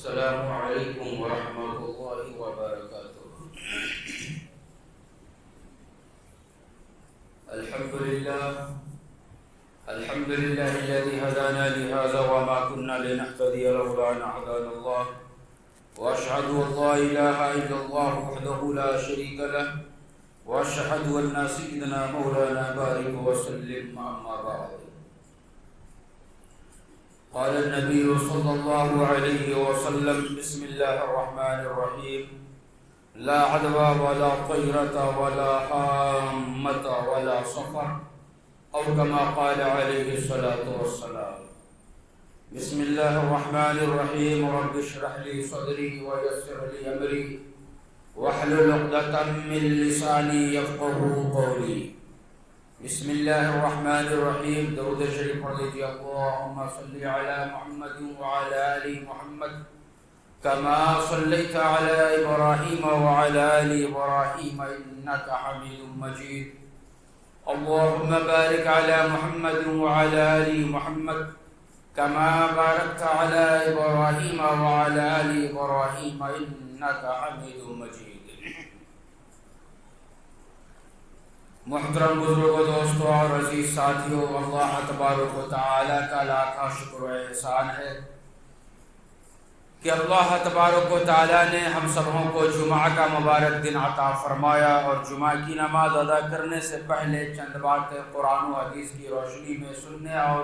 السلام علیکم ورحمۃ اللہ وبرکاتہ۔ الحمد للہ الذی ہدانا لہذا وما كنا لنهتدی لولا ان هدانا اللہ واشهد ان لا الہ الا اللہ وحدہ لا شریک له واشهد ان سیدنا مولانا بارک وسلم اما بعد۔ قال النبي صلى الله عليه وسلم بسم الله الرحمن الرحيم لا عدوى ولا طيرة ولا حامة ولا صفر أو كما قال عليه الصلاة والسلام۔ بسم الله الرحمن الرحيم رب اشرح لي صدري ويسر لي أمري واحلل عقدة من لساني يفقهوا قولي۔ بسم اللہ الرحمن الرحیم۔ درود شریف پڑھ لیجیے۔ اللہم صلی علی محمد وعلی آل محمد کما صلیت علی ابراہیم وعلی آل ابراہیم انک حمید مجید۔ اللہم بارک علی محمد وعلی آل محمد کما بارکت علی ابراہیم وعلی آل ابراہیم انک حمید مجید۔ محترم بزرگوں، دوستوں اور عزیز ساتھیوں، اللہ تبارک و تعالیٰ کا لاکھاں شکر و احسان ہے کہ اللہ تبارک و تعالیٰ نے ہم سبوں کو جمعہ کا مبارک دن عطا فرمایا اور جمعہ کی نماز ادا کرنے سے پہلے چند باتیں قرآن و حدیث کی روشنی میں سننے اور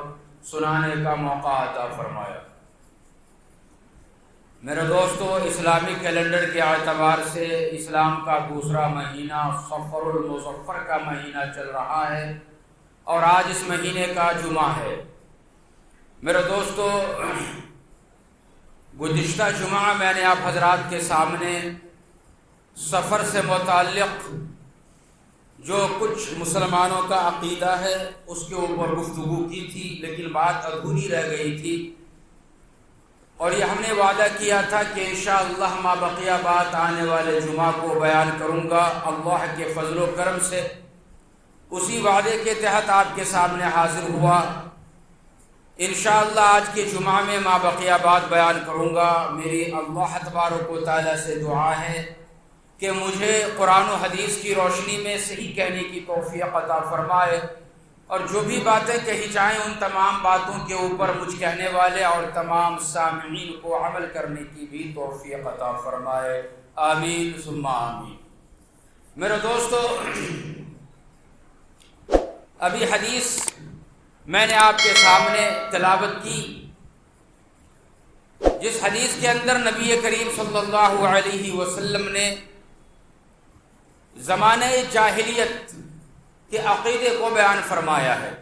سنانے کا موقع عطا فرمایا۔ میرے دوستو، اسلامی کیلنڈر کے اعتبار سے اسلام کا دوسرا مہینہ صفر المظفر کا مہینہ چل رہا ہے اور آج اس مہینے کا جمعہ ہے۔ میرے دوستو، گزشتہ جمعہ میں نے آپ حضرات کے سامنے سفر سے متعلق جو کچھ مسلمانوں کا عقیدہ ہے اس کے اوپر گفتگو کی تھی، لیکن بات ادھوری رہ گئی تھی اور یہ ہم نے وعدہ کیا تھا کہ انشاءاللہ ما بقیہ بات آنے والے جمعہ کو بیان کروں گا۔ اللہ کے فضل و کرم سے اسی وعدے کے تحت آپ کے سامنے حاضر ہوا۔ انشاءاللہ آج کے جمعہ میں ما بقیہ بات بیان کروں گا۔ میری اللہ تبارک و تعالیٰ سے دعا ہے کہ مجھے قرآن و حدیث کی روشنی میں صحیح کہنے کی توفیق عطا فرمائے اور جو بھی باتیں کہی جائیں ان تمام باتوں کے اوپر مجھ کہنے والے اور تمام سامعین کو عمل کرنے کی بھی توفیق عطا فرمائے، آمین ثم آمین۔ میرے دوستو، ابھی حدیث میں نے آپ کے سامنے تلاوت کی، جس حدیث کے اندر نبی کریم صلی اللہ علیہ وسلم نے زمانہ جاہلیت کے عقیدے کو بیان فرمایا ہے۔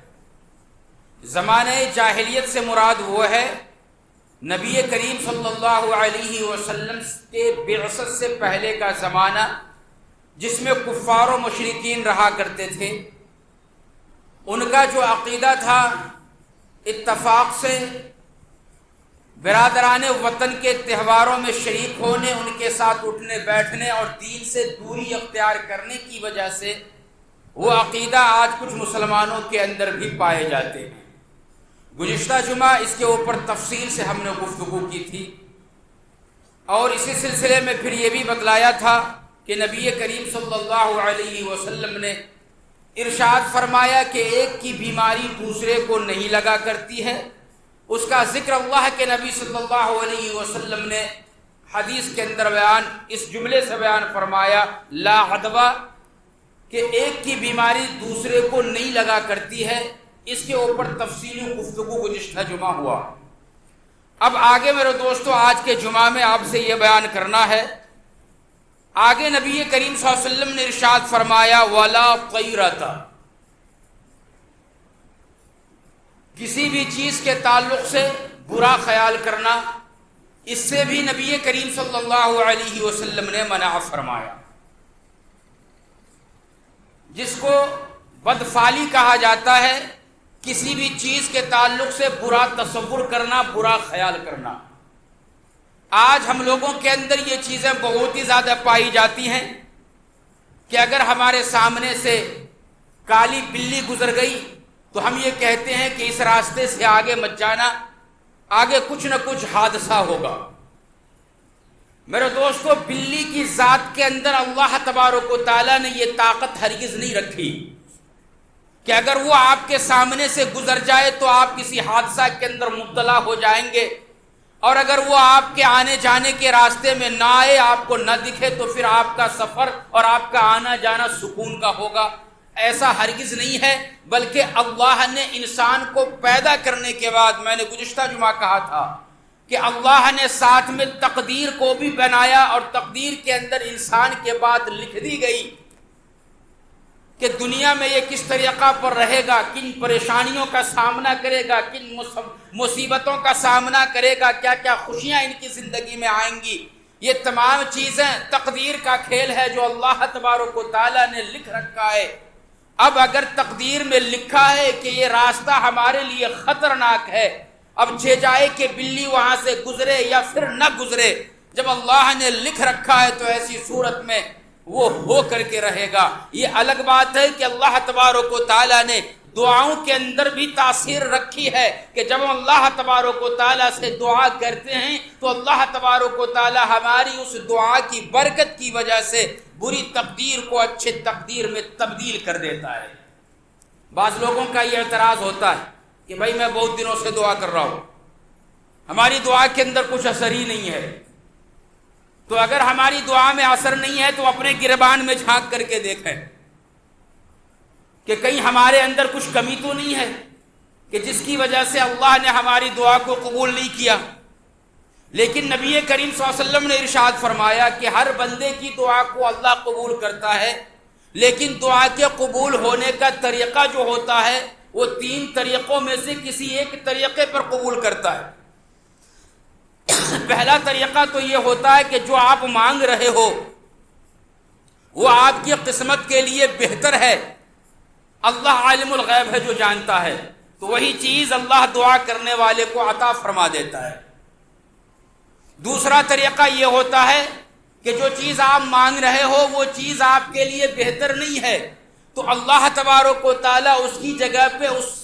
زمانہ جاہلیت سے مراد وہ ہے نبی کریم صلی اللہ علیہ وسلم کے بعثت سے پہلے کا زمانہ، جس میں کفار و مشرکین رہا کرتے تھے۔ ان کا جو عقیدہ تھا اتفاق سے برادران وطن کے تہواروں میں شریک ہونے، ان کے ساتھ اٹھنے بیٹھنے اور دین سے دوری اختیار کرنے کی وجہ سے وہ عقیدہ آج کچھ مسلمانوں کے اندر بھی پائے جاتے ہیں۔ گزشتہ جمعہ اس کے اوپر تفصیل سے ہم نے گفتگو کی تھی اور اسی سلسلے میں پھر یہ بھی بتلایا تھا کہ نبی کریم صلی اللہ علیہ وسلم نے ارشاد فرمایا کہ ایک کی بیماری دوسرے کو نہیں لگا کرتی ہے۔ اس کا ذکر اللہ کے نبی صلی اللہ علیہ وسلم نے حدیث کے اندر اس جملے سے بیان فرمایا، لا عدوى، کہ ایک کی بیماری دوسرے کو نہیں لگا کرتی ہے۔ اس کے اوپر تفصیلی گفتگو گزشتہ جمعہ ہوا۔ اب آگے میرے دوستو آج کے جمعہ میں آپ سے یہ بیان کرنا ہے، آگے نبی کریم صلی اللہ علیہ وسلم نے ارشاد فرمایا وَلَا طَيْرَةَ، کسی بھی چیز کے تعلق سے برا خیال کرنا، اس سے بھی نبی کریم صلی اللہ علیہ وسلم نے منع فرمایا۔ جس کو بدفعلی کہا جاتا ہے، کسی بھی چیز کے تعلق سے برا تصور کرنا، برا خیال کرنا۔ آج ہم لوگوں کے اندر یہ چیزیں بہت ہی زیادہ پائی جاتی ہیں کہ اگر ہمارے سامنے سے کالی بلی گزر گئی تو ہم یہ کہتے ہیں کہ اس راستے سے آگے مت جانا، آگے کچھ نہ کچھ حادثہ ہوگا۔ میرے دوستو، بلی کی ذات کے اندر اللہ تبارک و تعالیٰ نے یہ طاقت ہرگز نہیں رکھی کہ اگر وہ آپ کے سامنے سے گزر جائے تو آپ کسی حادثہ کے اندر مبتلا ہو جائیں گے، اور اگر وہ آپ کے آنے جانے کے راستے میں نہ آئے، آپ کو نہ دکھے، تو پھر آپ کا سفر اور آپ کا آنا جانا سکون کا ہوگا۔ ایسا ہرگز نہیں ہے، بلکہ اللہ نے انسان کو پیدا کرنے کے بعد، میں نے گزشتہ جمعہ کہا تھا کہ اللہ نے ساتھ میں تقدیر کو بھی بنایا، اور تقدیر کے اندر انسان کے بعد لکھ دی گئی کہ دنیا میں یہ کس طریقہ پر رہے گا، کن پریشانیوں کا سامنا کرے گا، کن مصیبتوں کا سامنا کرے گا، کیا کیا خوشیاں ان کی زندگی میں آئیں گی۔ یہ تمام چیزیں تقدیر کا کھیل ہے جو اللہ تبارک و تعالیٰ نے لکھ رکھا ہے۔ اب اگر تقدیر میں لکھا ہے کہ یہ راستہ ہمارے لیے خطرناک ہے، اب چھ جائے کہ بلی وہاں سے گزرے یا پھر نہ گزرے، جب اللہ نے لکھ رکھا ہے تو ایسی صورت میں وہ ہو کر کے رہے گا۔ یہ الگ بات ہے کہ اللہ تبارک و تعالیٰ نے دعاؤں کے اندر بھی تاثیر رکھی ہے کہ جب ہم اللہ تبارک و تعالیٰ سے دعا کرتے ہیں تو اللہ تبارک و تعالیٰ ہماری اس دعا کی برکت کی وجہ سے بری تقدیر کو اچھے تقدیر میں تبدیل کر دیتا ہے۔ بعض لوگوں کا یہ اعتراض ہوتا ہے کہ بھائی میں بہت دنوں سے دعا کر رہا ہوں، ہماری دعا کے اندر کچھ اثر ہی نہیں ہے۔ تو اگر ہماری دعا میں اثر نہیں ہے تو اپنے گریبان میں جھانک کر کے دیکھیں کہ کہیں ہمارے اندر کچھ کمی تو نہیں ہے کہ جس کی وجہ سے اللہ نے ہماری دعا کو قبول نہیں کیا۔ لیکن نبی کریم صلی اللہ علیہ وسلم نے ارشاد فرمایا کہ ہر بندے کی دعا کو اللہ قبول کرتا ہے، لیکن دعا کے قبول ہونے کا طریقہ جو ہوتا ہے وہ 3 طریقوں میں سے کسی ایک طریقے پر قبول کرتا ہے۔ پہلا طریقہ تو یہ ہوتا ہے کہ جو آپ مانگ رہے ہو وہ آپ کی قسمت کے لیے بہتر ہے، اللہ عالم الغیب ہے جو جانتا ہے، تو وہی چیز اللہ دعا کرنے والے کو عطا فرما دیتا ہے۔ دوسرا طریقہ یہ ہوتا ہے کہ جو چیز آپ مانگ رہے ہو وہ چیز آپ کے لیے بہتر نہیں ہے، تو اللہ تبارک و تعالیٰ اس کی جگہ پہ اس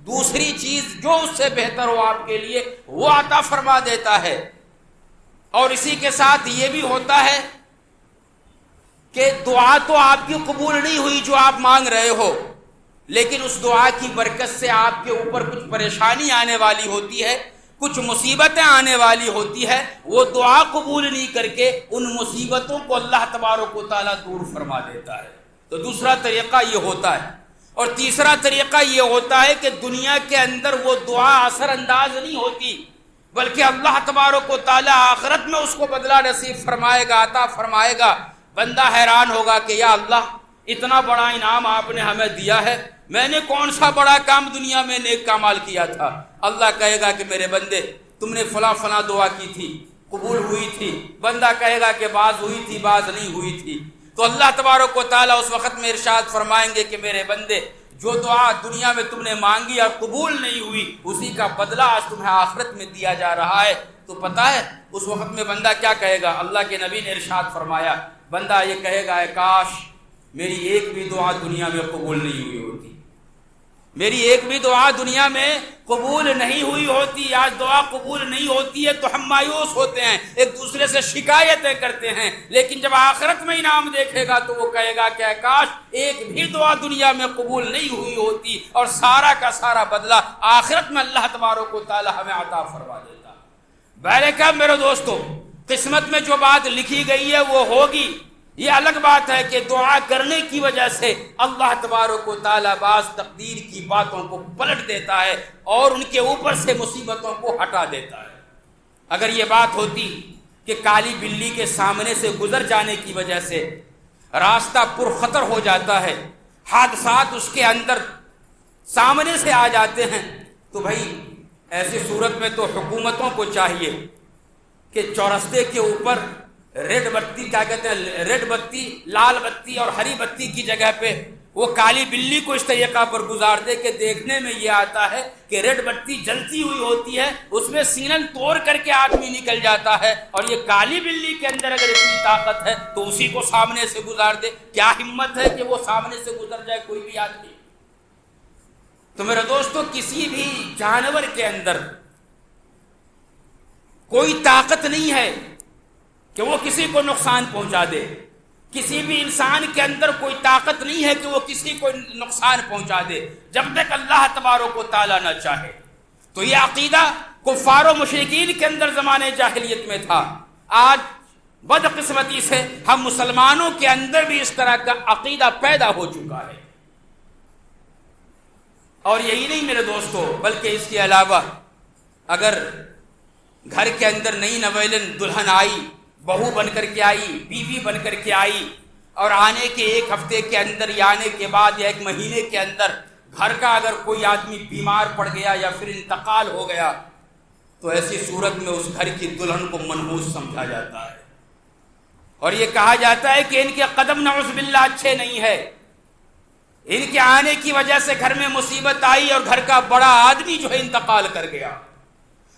دوسری چیز جو اس سے بہتر ہو آپ کے لیے وہ عطا فرما دیتا ہے۔ اور اسی کے ساتھ یہ بھی ہوتا ہے کہ دعا تو آپ کی قبول نہیں ہوئی جو آپ مانگ رہے ہو، لیکن اس دعا کی برکت سے آپ کے اوپر کچھ پریشانی آنے والی ہوتی ہے، کچھ مصیبتیں آنے والی ہوتی ہے، وہ دعا قبول نہیں کر کے ان مصیبتوں کو اللہ تبارک و تعالیٰ دور فرما دیتا ہے۔ تو دوسرا طریقہ یہ ہوتا ہے۔ اور تیسرا طریقہ یہ ہوتا ہے کہ دنیا کے اندر وہ دعا اثر انداز نہیں ہوتی، بلکہ اللہ تبارک و تعالیٰ آخرت میں اس کو بدلہ نصیب فرمائے گا، عطا فرمائے گا۔ بندہ حیران ہوگا کہ یا اللہ اتنا بڑا انعام آپ نے ہمیں دیا ہے، میں نے کون سا بڑا کام دنیا میں نیک کامال کیا تھا؟ اللہ کہے گا کہ میرے بندے تم نے فلاں فلاں دعا کی تھی، قبول ہوئی تھی۔ بندہ کہے گا کہ بعض ہوئی تھی بعض نہیں ہوئی تھی، تو اللہ تبارک و تعالیٰ اس وقت میں ارشاد فرمائیں گے کہ میرے بندے جو دعا دنیا میں تم نے مانگی اور قبول نہیں ہوئی اسی کا بدلہ آج تمہیں آخرت میں دیا جا رہا ہے۔ تو پتہ ہے اس وقت میں بندہ کیا کہے گا؟ اللہ کے نبی نے ارشاد فرمایا بندہ یہ کہے گا اے کاش میری ایک بھی دعا دنیا میں قبول نہیں ہوئی ہوتی، میری ایک بھی دعا دنیا میں قبول نہیں ہوئی ہوتی۔ آج دعا قبول نہیں ہوتی ہے تو ہم مایوس ہوتے ہیں، ایک دوسرے سے شکایتیں کرتے ہیں، لیکن جب آخرت میں انعام دیکھے گا تو وہ کہے گا کہ اے کاش ایک بھی دعا دنیا میں قبول نہیں ہوئی ہوتی، اور سارا کا سارا بدلہ آخرت میں اللہ تبارک و تعالی ہمیں عطا فرما دیتا۔ بہرکیف میرے دوستو، قسمت میں جو بات لکھی گئی ہے وہ ہوگی۔ یہ الگ بات ہے کہ دعا کرنے کی وجہ سے اللہ تبارک و تعالیٰ بعض تقدیر کی باتوں کو پلٹ دیتا ہے اور ان کے اوپر سے مصیبتوں کو ہٹا دیتا ہے۔ اگر یہ بات ہوتی کہ کالی بلی کے سامنے سے گزر جانے کی وجہ سے راستہ پرخطر ہو جاتا ہے، حادثات اس کے اندر سامنے سے آ جاتے ہیں، تو بھائی ایسی صورت میں تو حکومتوں کو چاہیے کہ چورستے کے اوپر ریڈ بتی کیا کہتے ہیں، ریڈ بتی، لال بتی اور ہری بتی کی جگہ پہ وہ کالی بلی کو اس طریقہ پر گزار دے کہ دیکھنے میں یہ آتا ہے کہ ریڈ بتی جلتی ہوئی ہوتی ہے، اس میں سینن توڑ کر کے آدمی نکل جاتا ہے، اور یہ کالی بلی کے اندر اگر اتنی طاقت ہے تو اسی کو سامنے سے گزار دے۔ کیا ہمت ہے کہ وہ سامنے سے گزر جائے کوئی بھی آدمی؟ تو میرے دوستو، کسی بھی جانور کے اندر کوئی طاقت نہیں ہے کہ وہ کسی کو نقصان پہنچا دے. کسی بھی انسان کے اندر کوئی طاقت نہیں ہے کہ وہ کسی کو نقصان پہنچا دے جب تک اللہ تبارک و تعالیٰ نہ چاہے. تو یہ عقیدہ کفار و مشرکین کے اندر زمانے جاہلیت میں تھا. آج بدقسمتی سے ہم مسلمانوں کے اندر بھی اس طرح کا عقیدہ پیدا ہو چکا ہے. اور یہی نہیں میرے دوستو، بلکہ اس کے علاوہ اگر گھر کے اندر نئی نویلن دلہن آئی، بہو بن کر کے آئی، بیوی بن کر کے آئی، اور آنے کے ایک ہفتے کے اندر یا آنے کے بعد یا ایک مہینے کے اندر گھر کا اگر کوئی آدمی بیمار پڑ گیا یا پھر انتقال ہو گیا، تو ایسی صورت میں اس گھر کی دلہن کو منحوس سمجھا جاتا ہے، اور یہ کہا جاتا ہے کہ ان کے قدم نعوذ باللہ اچھے نہیں ہے، ان کے آنے کی وجہ سے گھر میں مصیبت آئی اور گھر کا بڑا آدمی جو ہے انتقال کر گیا.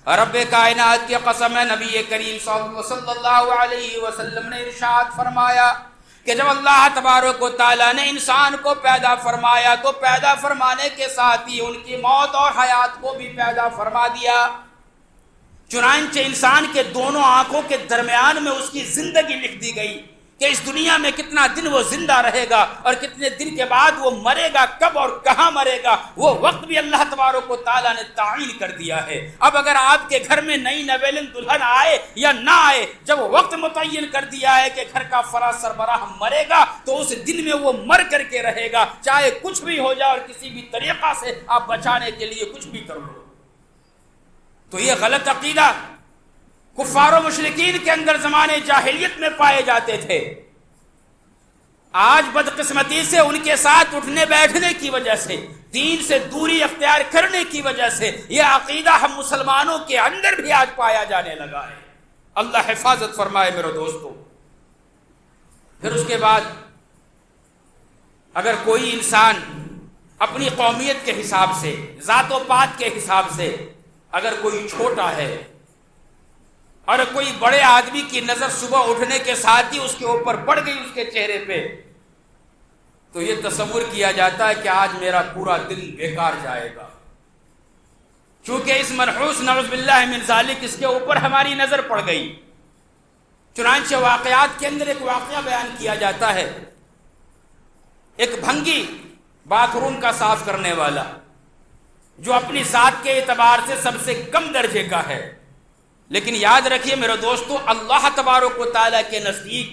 رب کائنات کی قسم ہے، نبی کریم صلی اللہ علیہ وسلم نے ارشاد فرمایا کہ جب اللہ تبارک و تعالیٰ نے انسان کو پیدا فرمایا تو پیدا فرمانے کے ساتھ ہی ان کی موت اور حیات کو بھی پیدا فرما دیا. چنانچہ انسان کے دونوں آنکھوں کے درمیان میں اس کی زندگی لکھ دی گئی کہ اس دنیا میں کتنا دن وہ زندہ رہے گا اور کتنے دن کے بعد وہ مرے گا، کب اور کہاں مرے گا، وہ وقت بھی اللہ تبارک و تعالیٰ نے تعین کر دیا ہے. اب اگر آپ کے گھر میں نئی نویلن دلہن آئے یا نہ آئے، جب وقت متعین کر دیا ہے کہ گھر کا فلاں سربراہ مرے گا تو اس دن میں وہ مر کر کے رہے گا، چاہے کچھ بھی ہو جائے اور کسی بھی طریقہ سے آپ بچانے کے لیے کچھ بھی کر لو. تو یہ غلط عقیدہ کفار و مشرکین کے اندر زمانے جاہلیت میں پائے جاتے تھے. آج بدقسمتی سے ان کے ساتھ اٹھنے بیٹھنے کی وجہ سے، دین سے دوری اختیار کرنے کی وجہ سے یہ عقیدہ ہم مسلمانوں کے اندر بھی آج پایا جانے لگا ہے. اللہ حفاظت فرمائے میرے دوستو. پھر اس کے بعد اگر کوئی انسان اپنی قومیت کے حساب سے، ذات و پات کے حساب سے اگر کوئی چھوٹا ہے اور کوئی بڑے آدمی کی نظر صبح اٹھنے کے ساتھ ہی اس کے اوپر پڑ گئی اس کے چہرے پہ، تو یہ تصور کیا جاتا ہے کہ آج میرا پورا دن بیکار جائے گا، چونکہ اس منحوس نعوذ باللہ من ذالک اس کے اوپر ہماری نظر پڑ گئی. چنانچہ واقعات کے اندر ایک واقعہ بیان کیا جاتا ہے. ایک بھنگی باتھ روم کا صاف کرنے والا جو اپنی ذات کے اعتبار سے سب سے کم درجے کا ہے، لیکن یاد رکھیے میرے دوستو، اللہ تبارک و تعالیٰ کے نزدیک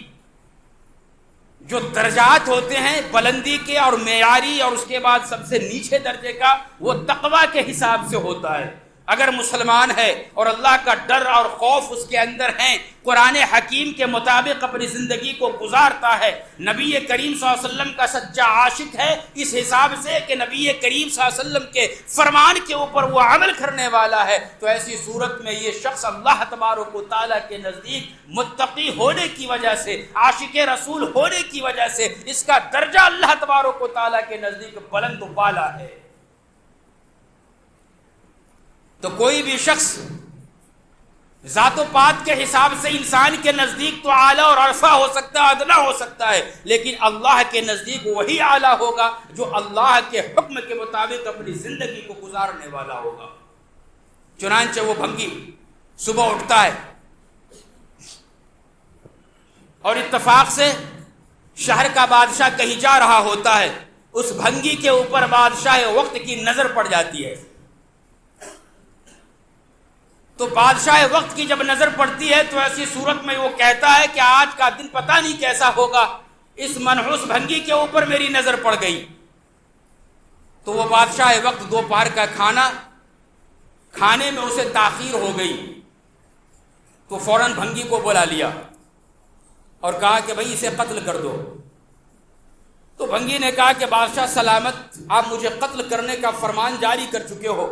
جو درجات ہوتے ہیں بلندی کے اور معیاری اور اس کے بعد سب سے نیچے درجے کا، وہ تقویٰ کے حساب سے ہوتا ہے. اگر مسلمان ہے اور اللہ کا ڈر اور خوف اس کے اندر ہیں، قرآن حکیم کے مطابق اپنی زندگی کو گزارتا ہے، نبی کریم صلی اللہ علیہ وسلم کا سچا عاشق ہے اس حساب سے کہ نبی کریم صلی اللہ علیہ وسلم کے فرمان کے اوپر وہ عمل کرنے والا ہے، تو ایسی صورت میں یہ شخص اللہ تبارک و تعالیٰ کے نزدیک متقی ہونے کی وجہ سے، عاشق رسول ہونے کی وجہ سے اس کا درجہ اللہ تبارک و تعالیٰ کے نزدیک بلند و بالا ہے. تو کوئی بھی شخص ذات و پات کے حساب سے انسان کے نزدیک تو اعلیٰ اور عرفہ ہو سکتا ہے، ادنا ہو سکتا ہے، لیکن اللہ کے نزدیک وہی اعلیٰ ہوگا جو اللہ کے حکم کے مطابق اپنی زندگی کو گزارنے والا ہوگا. چنانچہ وہ بھنگی صبح اٹھتا ہے اور اتفاق سے شہر کا بادشاہ کہیں جا رہا ہوتا ہے. اس بھنگی کے اوپر بادشاہ وقت کی نظر پڑ جاتی ہے. تو بادشاہ وقت کی جب نظر پڑتی ہے تو ایسی صورت میں وہ کہتا ہے کہ آج کا دن پتہ نہیں کیسا ہوگا، اس منحوس بھنگی کے اوپر میری نظر پڑ گئی. تو وہ بادشاہ وقت دوپہر کا کھانا کھانے میں اسے تاخیر ہو گئی، تو فوراً بھنگی کو بلا لیا اور کہا کہ بھئی اسے قتل کر دو. تو بھنگی نے کہا کہ بادشاہ سلامت، آپ مجھے قتل کرنے کا فرمان جاری کر چکے ہو،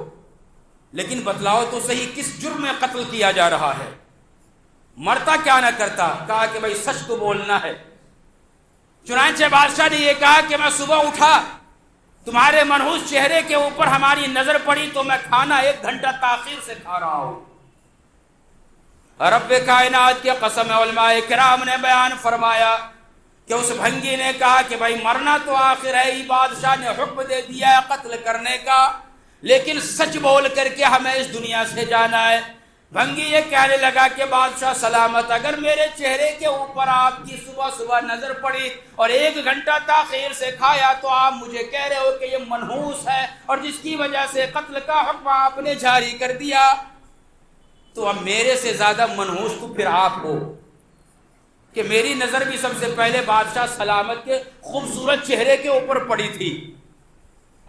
لیکن بتلاؤ تو صحیح کس جرم میں قتل کیا جا رہا ہے، مرتا کیا نہ کرتا. کہا کہ بھئی سچ تو بولنا ہے. چنانچہ بادشاہ نے یہ کہا کہ میں صبح اٹھا، تمہارے منحوس چہرے کے اوپر ہماری نظر پڑی تو میں کھانا 1 گھنٹہ تاخیر سے کھا رہا ہوں. رب کائنات کی قسم علماء کرام نے بیان فرمایا کہ اس بھنگی نے کہا کہ بھائی مرنا تو آخر ہے ہی، بادشاہ نے حکم دے دیا ہے قتل کرنے کا، لیکن سچ بول کر کے ہمیں اس دنیا سے جانا ہے. بھنگی یہ کہنے لگا کہ بادشاہ سلامت، اگر میرے چہرے کے اوپر آپ کی صبح صبح نظر پڑی اور 1 گھنٹہ تاخیر سے کھایا تو آپ مجھے کہہ رہے ہو کہ یہ منحوس ہے اور جس کی وجہ سے قتل کا حکم آپ نے جاری کر دیا، تو اب میرے سے زیادہ منحوس تو پھر آپ ہو کہ میری نظر بھی سب سے پہلے بادشاہ سلامت کے خوبصورت چہرے کے اوپر پڑی تھی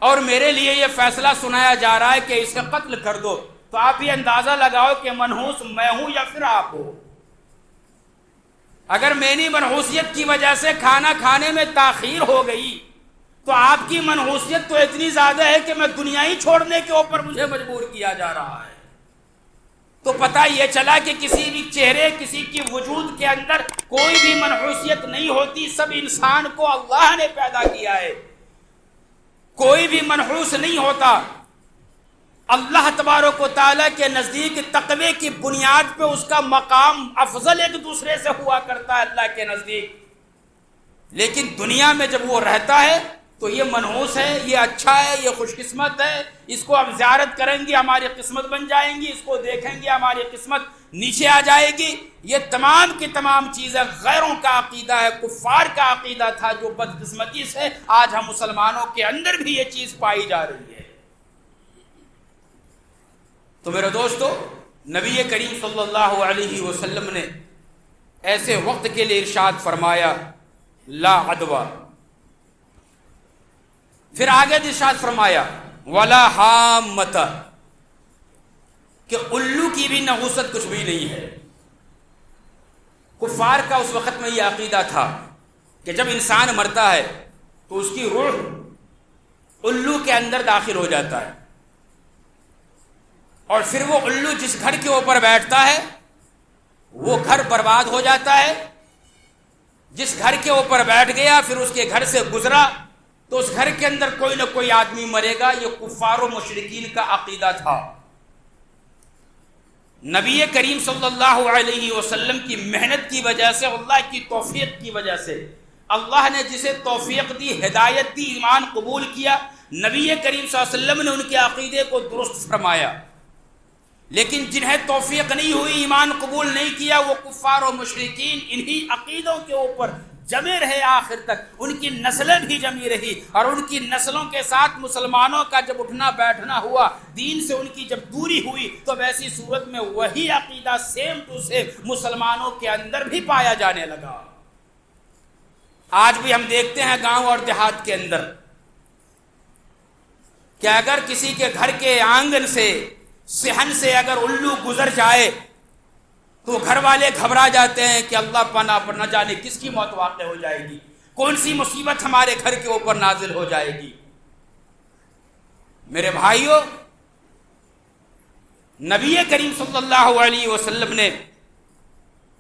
اور میرے لیے یہ فیصلہ سنایا جا رہا ہے کہ اسے قتل کر دو، تو آپ یہ اندازہ لگاؤ کہ منحوس میں ہوں یا پھر آپ ہو۔ اگر میری منحوسیت کی وجہ سے کھانا کھانے میں تاخیر ہو گئی تو آپ کی منحوسیت تو اتنی زیادہ ہے کہ میں دنیا ہی چھوڑنے کے اوپر مجھے مجبور کیا جا رہا ہے۔ تو پتہ یہ چلا کہ کسی بھی چہرے، کسی کی وجود کے اندر کوئی بھی منحوسیت نہیں ہوتی، سب انسان کو اللہ نے پیدا کیا ہے، کوئی بھی منحوس نہیں ہوتا۔ اللہ تبارک و تعالیٰ کے نزدیک تقوی کی بنیاد پہ اس کا مقام افضل ایک دوسرے سے ہوا کرتا ہے اللہ کے نزدیک، لیکن دنیا میں جب وہ رہتا ہے تو یہ منحوس ہے، یہ اچھا ہے، یہ خوش قسمت ہے، اس کو اب زیارت کریں گے ہماری قسمت بن جائیں گی، اس کو دیکھیں گے ہماری قسمت نیچے آ جائے گی۔ یہ تمام کی تمام چیزیں غیروں کا عقیدہ ہے، کفار کا عقیدہ تھا، جو بدقسمتی سے آج ہم مسلمانوں کے اندر بھی یہ چیز پائی جا رہی ہے۔ تو میرے دوستو، نبی کریم صلی اللہ علیہ وسلم نے ایسے وقت کے لیے ارشاد فرمایا لا عدوہ، پھر آگے ارشاد فرمایا ولا حامۃ، کہ الو کی بھی نحوست کچھ بھی نہیں ہے۔ کفار کا اس وقت میں یہ عقیدہ تھا کہ جب انسان مرتا ہے تو اس کی روح الو کے اندر داخل ہو جاتا ہے اور پھر وہ الو جس گھر کے اوپر بیٹھتا ہے وہ گھر برباد ہو جاتا ہے۔ جس گھر کے اوپر بیٹھ گیا پھر اس کے گھر سے گزرا تو اس گھر کے اندر کوئی نہ کوئی آدمی مرے گا۔ یہ کفار و مشرکین کا عقیدہ تھا۔ نبی کریم صلی اللہ علیہ وسلم کی محنت کی وجہ سے، اللہ کی توفیق کی وجہ سے، اللہ نے جسے توفیق دی، ہدایت دی، ایمان قبول کیا، نبی کریم صلی اللہ علیہ وسلم نے ان کے عقیدے کو درست فرمایا۔ لیکن جنہیں توفیق نہیں ہوئی، ایمان قبول نہیں کیا، وہ کفار و مشرکین انہی عقیدوں کے اوپر جمے رہے آخر تک، ان کی نسلیں بھی جمی رہی، اور ان کی نسلوں کے ساتھ مسلمانوں کا جب اٹھنا بیٹھنا ہوا، دین سے ان کی جب دوری ہوئی، تو ایسی صورت میں وہی عقیدہ سیم ٹو سیم مسلمانوں کے اندر بھی پایا جانے لگا۔ آج بھی ہم دیکھتے ہیں گاؤں اور دیہات کے اندر کہ اگر کسی کے گھر کے آنگن سے، صحن سے اگر الو گزر جائے تو گھر والے گھبرا جاتے ہیں کہ اللہ پناہ، پر نہ جانے کس کی موت واقع ہو جائے گی، کون سی مصیبت ہمارے گھر کے اوپر نازل ہو جائے گی۔ میرے بھائیوں، نبی کریم صلی اللہ علیہ وسلم نے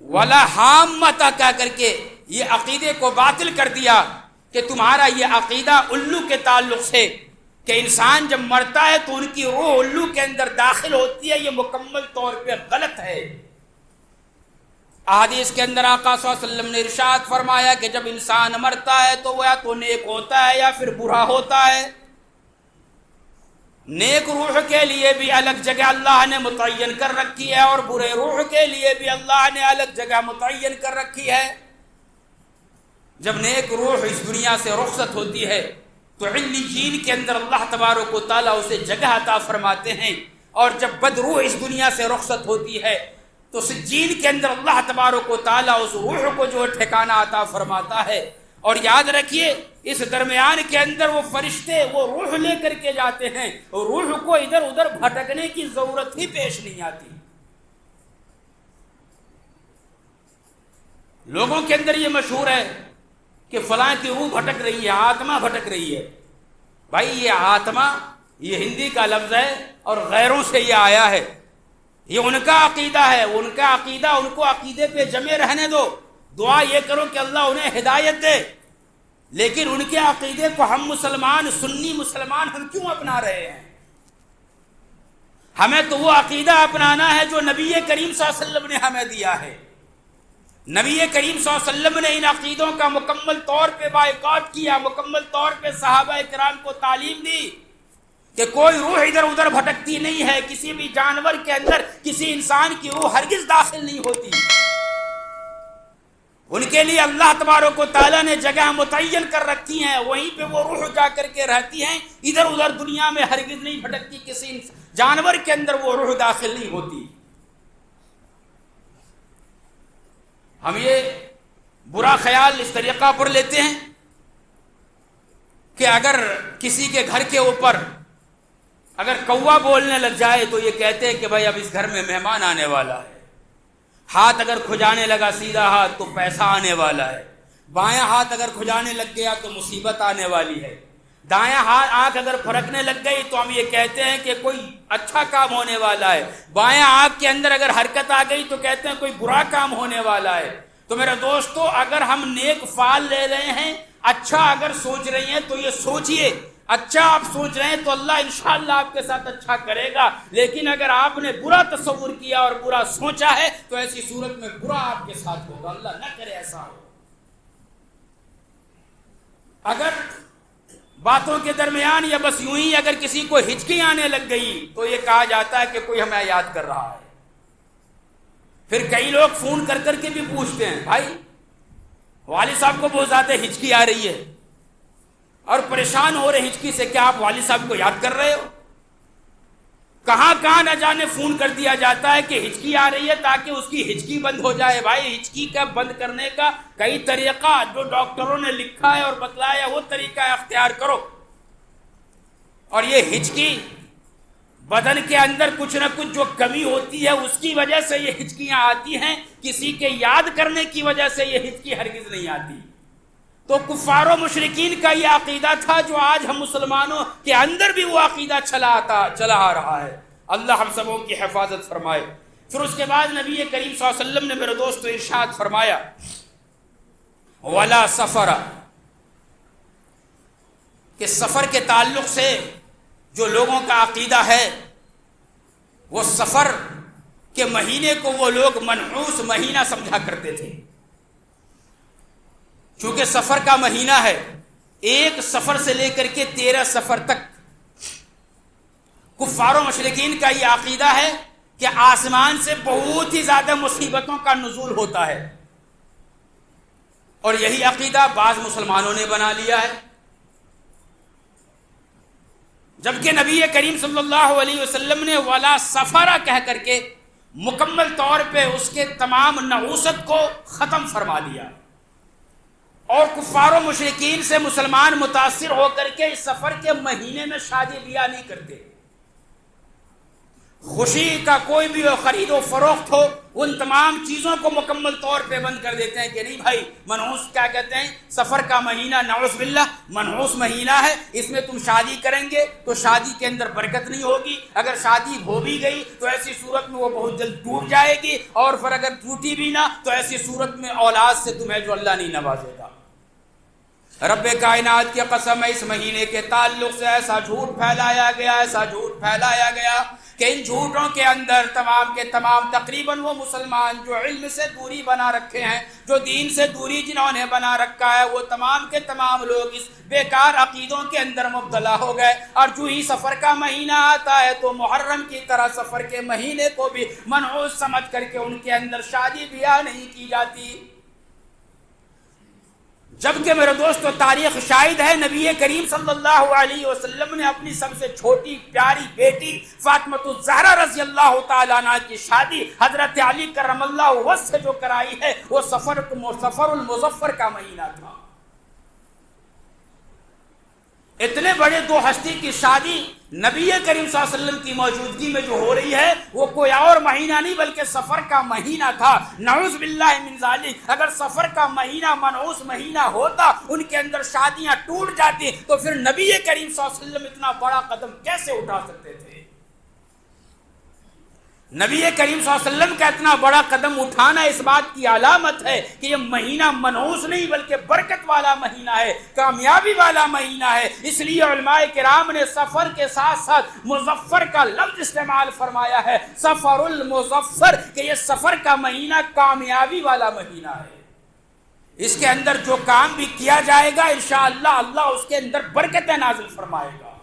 ولا حامۃ کہہ کر کے یہ عقیدے کو باطل کر دیا کہ تمہارا یہ عقیدہ الو کے تعلق سے کہ انسان جب مرتا ہے تو ان کی روح الو کے اندر داخل ہوتی ہے، یہ مکمل طور پہ غلط ہے۔ احادیث کے اندر آقا صلی اللہ علیہ وسلم نے ارشاد فرمایا کہ جب انسان مرتا ہے تو وہ یا تو نیک ہوتا ہے یا پھر برا ہوتا ہے۔ نیک روح کے لیے بھی الگ جگہ اللہ نے متعین کر رکھی ہے اور برے روح کے لیے بھی اللہ نے الگ جگہ متعین کر رکھی ہے۔ جب نیک روح اس دنیا سے رخصت ہوتی ہے تو علیین کے اندر اللہ تبارک و تعالیٰ اسے جگہ عطا فرماتے ہیں، اور جب بد روح اس دنیا سے رخصت ہوتی ہے تو سجین کے اندر اللہ تبارک و تعالیٰ اس روح کو جو ٹھکانہ عطا فرماتا ہے۔ اور یاد رکھیے اس درمیان کے اندر وہ فرشتے وہ روح لے کر کے جاتے ہیں، روح کو ادھر ادھر بھٹکنے کی ضرورت ہی پیش نہیں آتی۔ لوگوں کے اندر یہ مشہور ہے کہ فلاں کی روح بھٹک رہی ہے، آتما بھٹک رہی ہے۔ بھائی یہ آتما یہ ہندی کا لفظ ہے اور غیروں سے یہ آیا ہے، یہ ان کا عقیدہ ہے، ان کا عقیدہ، ان کو عقیدے پہ جمے رہنے دو، دعا یہ کرو کہ اللہ انہیں ہدایت دے۔ لیکن ان کے عقیدے کو ہم مسلمان، سنی مسلمان، ہم کیوں اپنا رہے ہیں؟ ہمیں تو وہ عقیدہ اپنانا ہے جو نبی کریم صلی اللہ علیہ وسلم نے ہمیں دیا ہے۔ نبی کریم صلی اللہ علیہ وسلم نے ان عقیدوں کا مکمل طور پہ بائیکاٹ کیا، مکمل طور پہ صحابہ کرام کو تعلیم دی کہ کوئی روح ادھر ادھر بھٹکتی نہیں ہے، کسی بھی جانور کے اندر کسی انسان کی روح ہرگز داخل نہیں ہوتی۔ ان کے لیے اللہ تبارک و تعالیٰ نے جگہ متعین کر رکھی ہیں، وہیں پہ وہ روح جا کر کے رہتی ہیں، ادھر ادھر دنیا میں ہرگز نہیں بھٹکتی، کسی جانور کے اندر وہ روح داخل نہیں ہوتی۔ ہم یہ برا خیال اس طریقہ پر لیتے ہیں کہ اگر کسی کے گھر کے اوپر اگر کوا بولنے لگ جائے تو یہ کہتے ہیں کہ بھائی اب اس گھر میں مہمان آنے والا ہے، ہاتھ اگر کھجانے لگا سیدھا ہاتھ تو پیسہ آنے والا ہے، بایاں ہاتھ اگر کھجانے لگ گیا تو مصیبت آنے والی ہے، دایاں ہاتھ آنکھ اگر پھرکنے لگ گئی تو ہم یہ کہتے ہیں کہ کوئی اچھا کام ہونے والا ہے، بایاں آنکھ کے اندر اگر حرکت آ گئی تو کہتے ہیں کوئی برا کام ہونے والا ہے۔ تو میرے دوستو، اگر ہم نیک فعال لے رہے ہیں، اچھا اگر سوچ رہی ہیں تو یہ سوچئے، اچھا آپ سوچ رہے ہیں تو اللہ انشاءاللہ آپ کے ساتھ اچھا کرے گا، لیکن اگر آپ نے برا تصور کیا اور برا سوچا ہے تو ایسی صورت میں برا آپ کے ساتھ ہوگا، اللہ نہ کرے ایسا ہو۔ اگر باتوں کے درمیان یا بس یوں ہی اگر کسی کو ہچکی آنے لگ گئی تو یہ کہا جاتا ہے کہ کوئی ہمیں یاد کر رہا ہے۔ پھر کئی لوگ فون کر کر کے بھی پوچھتے ہیں، بھائی والد صاحب کو بہت زیادہ ہچکی آ رہی ہے اور پریشان ہو رہے ہچکی سے، کیا آپ والد صاحب کو یاد کر رہے ہو؟ کہاں کہاں نہ جانے فون کر دیا جاتا ہے کہ ہچکی آ رہی ہے تاکہ اس کی ہچکی بند ہو جائے۔ بھائی ہچکی کا بند کرنے کا کئی طریقہ جو ڈاکٹروں نے لکھا ہے اور بتلایا وہ طریقہ اختیار کرو۔ اور یہ ہچکی بدن کے اندر کچھ نہ کچھ جو کمی ہوتی ہے اس کی وجہ سے یہ ہچکیاں آتی ہیں، کسی کے یاد کرنے کی وجہ سے یہ ہچکی ہرگز نہیں آتی۔ تو کفار و مشرکین کا یہ عقیدہ تھا جو آج ہم مسلمانوں کے اندر بھی وہ عقیدہ چلا آ رہا ہے۔ اللہ ہم سبوں کی حفاظت فرمائے۔ پھر اس کے بعد نبی کریم صلی اللہ علیہ وسلم نے میرے دوستو ارشاد فرمایا، وَلَا سَفَرَ، کہ سفر کے تعلق سے جو لوگوں کا عقیدہ ہے وہ سفر کے مہینے کو وہ لوگ منحوس مہینہ سمجھا کرتے تھے۔ چونکہ سفر کا مہینہ ہے، ایک سفر سے لے کر کے 13 سفر تک کفار و مشرکین کا یہ عقیدہ ہے کہ آسمان سے بہت ہی زیادہ مصیبتوں کا نزول ہوتا ہے، اور یہی عقیدہ بعض مسلمانوں نے بنا لیا ہے، جبکہ نبی کریم صلی اللہ علیہ وسلم نے ولا سفرہ کہہ کر کے مکمل طور پہ اس کے تمام نحوست کو ختم فرما دیا، اور کفار و مشرکین سے مسلمان متاثر ہو کر کے اس سفر کے مہینے میں شادی بیاہ نہیں کرتے۔ خوشی کا کوئی بھی خرید و فروخت ہو، ان تمام چیزوں کو مکمل طور پہ بند کر دیتے ہیں کہ نہیں بھائی منحوس کیا کہتے ہیں، سفر کا مہینہ نعوذ باللہ منحوس مہینہ ہے، اس میں تم شادی کریں گے تو شادی کے اندر برکت نہیں ہوگی، اگر شادی ہو بھی گئی تو ایسی صورت میں وہ بہت جلد ٹوٹ جائے گی، اور پھر اگر ٹوٹی بھی نہ تو ایسی صورت میں اولاد سے تمہیں جو اللہ نہیں نوازے گا۔ رب کائنات کی قسم ہے، اس مہینے کے تعلق سے ایسا جھوٹ پھیلایا گیا کہ ان جھوٹوں کے اندر تمام کے تمام تقریباً وہ مسلمان جو علم سے دوری بنا رکھے ہیں، جو دین سے دوری جنہوں نے بنا رکھا ہے، وہ تمام کے تمام لوگ اس بیکار عقیدوں کے اندر مبتلا ہو گئے، اور جو ہی سفر کا مہینہ آتا ہے تو محرم کی طرح سفر کے مہینے کو بھی منحوس سمجھ کر کے ان کے اندر شادی بیاہ نہیں کی جاتی۔ جبکہ میرے دوستو تاریخ شاہد ہے، نبی کریم صلی اللہ علیہ وسلم نے اپنی سب سے چھوٹی پیاری بیٹی فاطمہ الزہرا رضی اللہ تعالیٰ عنہ کی شادی حضرت علی کرم اللہ وجہ سے جو کرائی ہے وہ سفر المظفر کا مہینہ تھا۔ اتنے بڑے دو ہستی کی شادی نبی کریم صلی اللہ علیہ وسلم کی موجودگی میں جو ہو رہی ہے وہ کوئی اور مہینہ نہیں بلکہ سفر کا مہینہ تھا۔ نعوذ باللہ من ذالک، اگر سفر کا مہینہ منحوس مہینہ ہوتا، ان کے اندر شادیاں ٹوٹ جاتی، تو پھر نبی کریم صلی اللہ علیہ وسلم اتنا بڑا قدم کیسے اٹھا سکتے تھے؟ نبی کریم صلی اللہ علیہ وسلم کا اتنا بڑا قدم اٹھانا اس بات کی علامت ہے کہ یہ مہینہ منحوس نہیں بلکہ برکت والا مہینہ ہے، کامیابی والا مہینہ ہے۔ اس لیے علماء کرام نے سفر کے ساتھ ساتھ مظفر کا لفظ استعمال فرمایا ہے، سفر المظفر، کہ یہ سفر کا مہینہ کامیابی والا مہینہ ہے، اس کے اندر جو کام بھی کیا جائے گا انشاءاللہ اللہ اس کے اندر برکتیں نازل فرمائے گا۔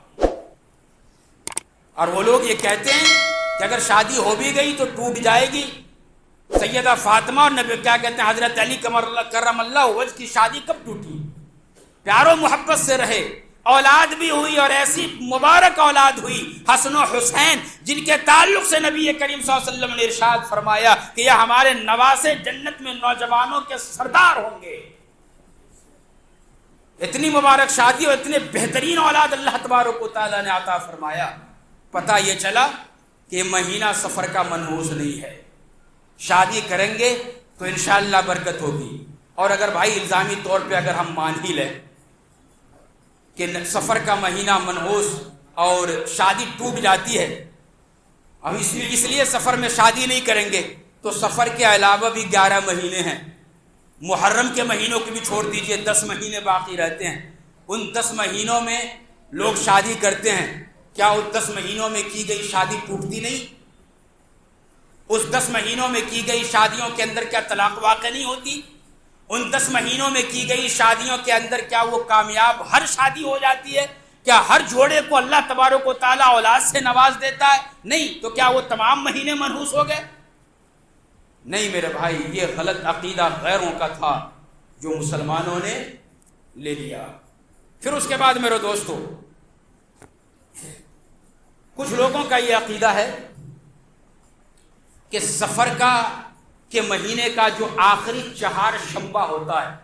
اور وہ لوگ یہ کہتے ہیں کہ اگر شادی ہو بھی گئی تو ٹوٹ جائے گی. سیدہ فاطمہ اور نبی کیا کہتے ہیں حضرت علی کرم اللہ وجہ کی شادی کب ٹوٹی؟ پیار و محبت سے رہے، اولاد بھی ہوئی، اور ایسی مبارک اولاد ہوئی حسن و حسین، جن کے تعلق سے نبی کریم صلی اللہ علیہ وسلم نے ارشاد فرمایا کہ یہ ہمارے نواسے جنت میں نوجوانوں کے سردار ہوں گے. اتنی مبارک شادی اور اتنے بہترین اولاد اللہ تبارک و تعالیٰ نے عطا فرمایا. پتہ یہ چلا کہ مہینہ سفر کا منحوس نہیں ہے. شادی کریں گے تو انشاءاللہ برکت ہوگی. اور اگر بھائی الزامی طور پہ اگر ہم مان ہی لیں کہ سفر کا مہینہ منحوس اور شادی ٹوٹ جاتی ہے، اب اس لیے سفر میں شادی نہیں کریں گے، تو سفر کے علاوہ بھی 11 مہینے ہیں. محرم کے مہینوں کو بھی چھوڑ دیجئے، 10 مہینے باقی رہتے ہیں. ان 10 مہینوں میں لوگ شادی کرتے ہیں، کیا ان 10 مہینوں میں کی گئی شادی ٹوٹتی نہیں؟ اس 10 مہینوں میں کی گئی شادیوں کے اندر کیا طلاق واقع نہیں ہوتی؟ ان 10 مہینوں میں کی گئی شادیوں کے اندر کیا وہ کامیاب ہر شادی ہو جاتی ہے؟ کیا ہر جوڑے کو اللہ تبارک و تعالیٰ اولاد سے نواز دیتا ہے؟ نہیں. تو کیا وہ تمام مہینے منحوس ہو گئے؟ نہیں میرے بھائی، یہ غلط عقیدہ غیروں کا تھا جو مسلمانوں نے لے لیا. پھر اس کے بعد میرے دوستو، کچھ لوگوں کا یہ عقیدہ ہے کہ سفر کے مہینے کا جو آخری 4 شنبہ ہوتا ہے،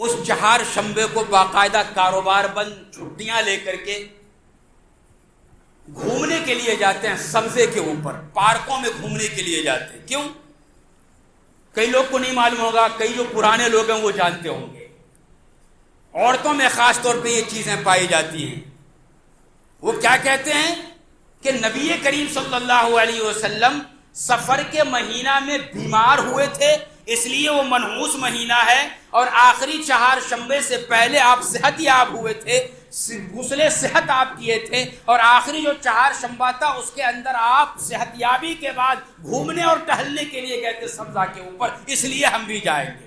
اس 4 شنبے کو باقاعدہ کاروبار بند چھٹیاں لے کر کے گھومنے کے لیے جاتے ہیں. سبزے کے اوپر پارکوں میں گھومنے کے لیے جاتے ہیں. کیوں؟ کئی لوگ کو نہیں معلوم ہوگا، کئی جو پرانے لوگ ہیں وہ جانتے ہوں گے. عورتوں میں خاص طور پہ یہ چیزیں پائی جاتی ہیں. وہ کیا کہتے ہیں کہ نبی کریم صلی اللہ علیہ وسلم سفر کے مہینہ میں بیمار ہوئے تھے، اس لیے وہ منحوس مہینہ ہے، اور آخری 4 شنبے سے پہلے آپ صحت یاب ہوئے تھے، غسل صحت آپ کیے تھے، اور آخری جو 4 شنبہ تھا اس کے اندر آپ صحت یابی کے بعد گھومنے اور ٹہلنے کے لیے گئے تھے سبزہ کے اوپر، اس لیے ہم بھی جائیں گے.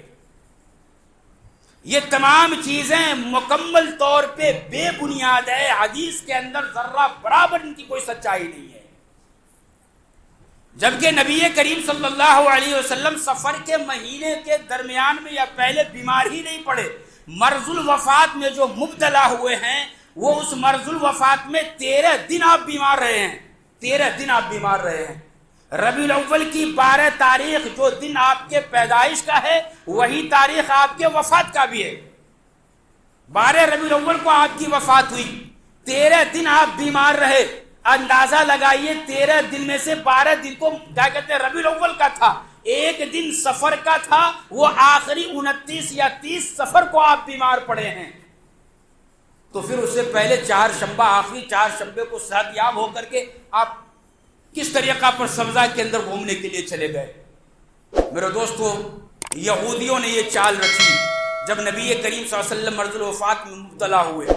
یہ تمام چیزیں مکمل طور پہ بے بنیاد ہے. حدیث کے اندر ذرہ برابر ان کی کوئی سچائی نہیں ہے. جبکہ نبی کریم صلی اللہ علیہ وسلم سفر کے مہینے کے درمیان میں یا پہلے بیمار ہی نہیں پڑے. مرض الوفات میں جو مبتلا ہوئے ہیں وہ اس مرض الوفات میں 13 دن آپ بیمار رہے ہیں. 13 دن آپ بیمار رہے ہیں. ربیع الاول کی 12 تاریخ جو دن آپ کے پیدائش کا ہے وہی تاریخ آپ کے وفات کا بھی ہے. 12 ربیع الاول کو آپ کی وفات ہوئی. 13 دن آپ بیمار رہے. اندازہ لگائیے 13 دن میں سے 12 دن کو کیا کہتے ہیں ربیع الاول کا تھا، 1 دن سفر کا تھا، وہ آخری 29 یا 30 سفر کو آپ بیمار پڑے ہیں. تو پھر اس سے پہلے 4 شنبہ آخری 4 شنبے کو صحت یاب ہو کر کے آپ کس طریقہ پر سبزہ کے اندر گھومنے کے لیے چلے گئے؟ میرے دوستو، یہودیوں نے یہ چال رکھی. جب نبی کریم صلی اللہ علیہ وسلم مرض الوفات میں مبتلا ہوئے،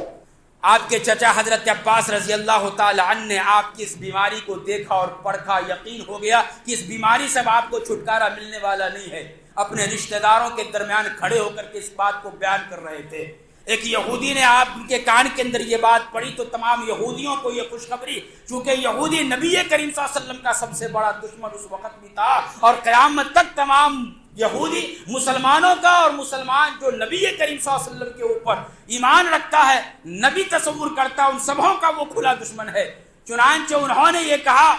آپ کے چچا حضرت عباس رضی اللہ تعالی عنہ نے آپ کی اس بیماری کو دیکھا اور پرکھا. یقین ہو گیا کہ اس بیماری سے آپ کو چھٹکارا ملنے والا نہیں ہے. اپنے رشتہ داروں کے درمیان کھڑے ہو کر کے اس بات کو بیان کر رہے تھے. ایک یہودی نے آپ کے کان کے اندر یہ بات پڑھی تو تمام یہودیوں کو یہ خوشخبری، چونکہ یہودی نبی کریم صلی اللہ علیہ وسلم کا سب سے بڑا دشمن اس وقت بھی تھا، اور قیامت تک تمام یہودی مسلمانوں کا اور مسلمان جو نبی کریم صلی اللہ علیہ وسلم کے اوپر ایمان رکھتا ہے، نبی تصور کرتا ہے، ان سبوں کا وہ کھلا دشمن ہے. چنانچہ انہوں نے یہ کہا،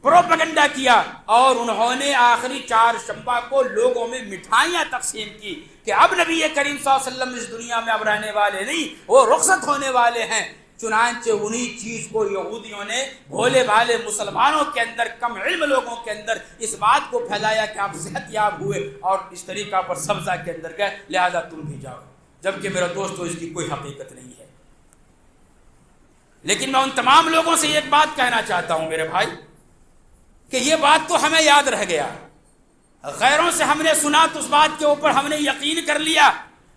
پروپیگنڈا کیا، اور انہوں نے آخری 4 شنبہ کو لوگوں میں مٹھائیاں تقسیم کی کہ اب نبی کریم صلی اللہ علیہ وسلم اس دنیا میں اب رہنے والے نہیں، وہ رخصت ہونے والے ہیں. چنانچہ انہی چیز کو یہودیوں نے بھولے بھالے مسلمانوں کے اندر، کم علم لوگوں کے اندر اس بات کو پھیلایا کہ آپ صحت یاب ہوئے اور اس طریقہ پر سبزہ کے اندر گئے، لہذا تم بھی جاؤ. جبکہ میرا دوستو اس کی کوئی حقیقت نہیں ہے. لیکن میں ان تمام لوگوں سے ایک بات کہنا چاہتا ہوں میرے بھائی کہ یہ بات تو ہمیں یاد رہ گیا، غیروں سے ہم نے سنا تو اس بات کے اوپر ہم نے یقین کر لیا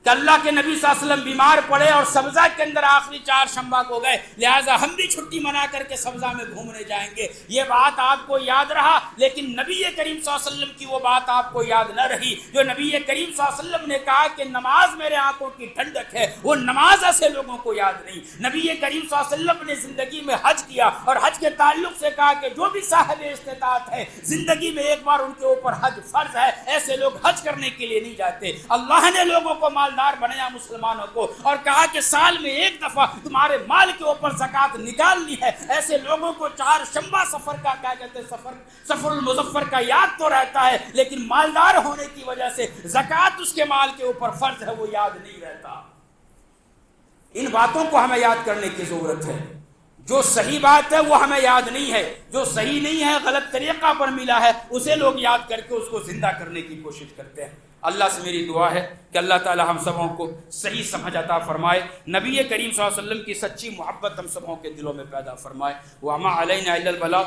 کہ اللہ کے نبی صلی اللہ علیہ وسلم بیمار پڑے اور سبزہ کے اندر آخری 4 شنبہ کو گئے، لہٰذا ہم بھی چھٹی منا کر کے سبزہ میں گھومنے جائیں گے. یہ بات آپ کو یاد رہا، لیکن نبی کریم صلی اللہ علیہ وسلم کی وہ بات آپ کو یاد نہ رہی جو نبی کریم صلی اللہ علیہ وسلم نے کہا کہ نماز میرے آنکھوں کی ٹھنڈک ہے. وہ نماز ایسے لوگوں کو یاد نہیں. نبی کریم صلی اللہ علیہ وسلم نے زندگی میں حج کیا اور حج کے تعلق سے کہا کہ جو بھی صاحب استطاعت ہے زندگی میں ایک بار ان کے اوپر حج فرض ہے. ایسے لوگ حج کرنے کے لیے نہیں جاتے. اللہ نے لوگوں کو مالدار بنایا مسلمانوں کو اور کہا کہ سال میں ایک دفعہ تمہارے مال کے اوپر زکوٰۃ نکالنی ہے. ایسے لوگوں کو 4 شنبہ سفر کا کیا کہتے ہیں سفر المظفر کا یاد تو رہتا ہے، لیکن مالدار ہونے کی وجہ سے زکوٰۃ اس کے مال کے اوپر فرض ہے وہ یاد نہیں رہتا. ان باتوں کو ہمیں یاد کرنے کی ضرورت ہے. جو صحیح بات ہے وہ ہمیں یاد نہیں ہے، جو صحیح نہیں ہے غلط طریقہ پر ملا ہے اسے لوگ یاد کر کے اس کو زندہ کرنے کی کوشش کرتے ہیں. اللہ سے میری دعا ہے کہ اللہ تعالی ہم سبوں کو صحیح سمجھ عطا فرمائے، نبی کریم صلی اللہ علیہ وسلم کی سچی محبت ہم سبوں کے دلوں میں پیدا فرمائے. وما علینا الا البلاغ.